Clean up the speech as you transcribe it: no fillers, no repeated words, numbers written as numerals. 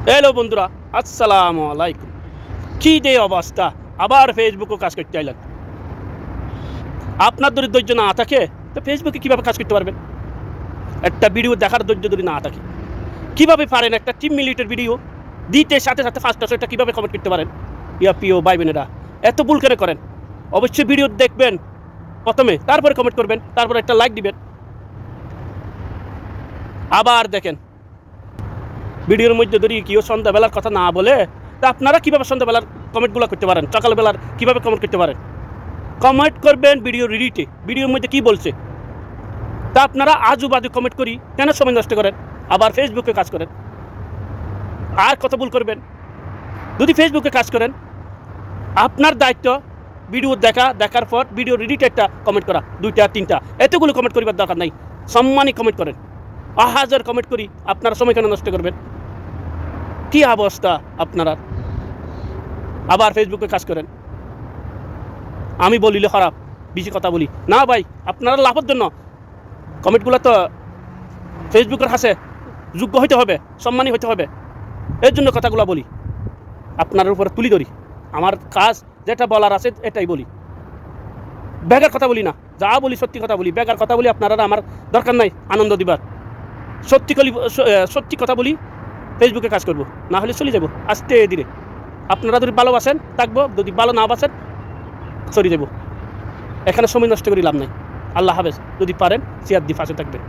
Hello বন্ধুরা, আসসালামু আলাইকুম। কী যে অবস্থা, আবার ফেসবুকও কাজ করতে আইলেন। আপনার যদি ধৈর্য না থাকে তো ফেসবুকে কীভাবে কাজ করতে পারবেন? একটা ভিডিও দেখার ধৈর্য যদি না থাকে কীভাবে পারেন একটা 3 মিনিটের ভিডিও দিতে সাথে সাথে 5টা 6টা কীভাবে কমেন্ট করতে পারেন? ইয়া প্রিয় ভাই বোনেরা, এত ভুল কেন করেন? অবশ্যই ভিডিও দেখবেন প্রথমে, তারপরে কমেন্ট করবেন, তারপরে একটা লাইক দিবেন। আবার দেখেন ভিডিওর মধ্যে যদি কেউ সন্ধ্যাবেলার কথা না বলে, তা আপনারা কীভাবে সন্ধ্যাবেলার কমেন্টগুলো করতে পারেন? সকালবেলার কীভাবে কমেন্ট করতে পারেন? কমেন্ট করবেন ভিডিও রিডিটে, ভিডিওর মধ্যে কী বলছে। তা আপনারা আজু বাজু কমেন্ট করি কেন সময় নষ্ট করেন? আবার ফেসবুকে কাজ করেন। আর কত ভুল করবেন? যদি ফেসবুকে কাজ করেন, আপনার দায়িত্ব ভিডিও দেখার পর ভিডিও রিডিটে একটা কমেন্ট করা, 2টা 3টা, এতগুলো কমেন্ট করিবার দরকার নাই। সম্মানী কমেন্ট করেন। হাজার কমেন্ট করি আপনারা সময় কেন নষ্ট করবেন? কী অবস্থা আপনারা! আবার ফেসবুকে কাজ করেন। আমি বলিলে খারাপ, বেশি কথা বলি না ভাই, আপনারা লাভের জন্য কমেন্টগুলো তো ফেসবুকের কাছে যোগ্য হইতে হবে, সম্মানী হইতে হবে। এর জন্য কথাগুলো বলি, আপনার উপরে তুলি ধরি। আমার কাজ যেটা বলার আছে এটাই বলি, বেগার কথা বলি না। যা বলি সত্যি কথা বলি, বেগার কথা বলি আপনারা আমার দরকার নাই আনন্দ দিবার। সত্যি কথা বলি, ফেসবুকে কাজ করব, না হলে চলে যাব আস্তে ধীরে। আপনারা যদি ভালোবাসেন থাকবো, যদি ভালো না বাসেন সরে যাব। এখানে সময় নষ্ট করে লাভ নাই। আল্লাহ হাফেজ। যদি পারেন শেয়ার দিয়ে পাশে থাকবেন।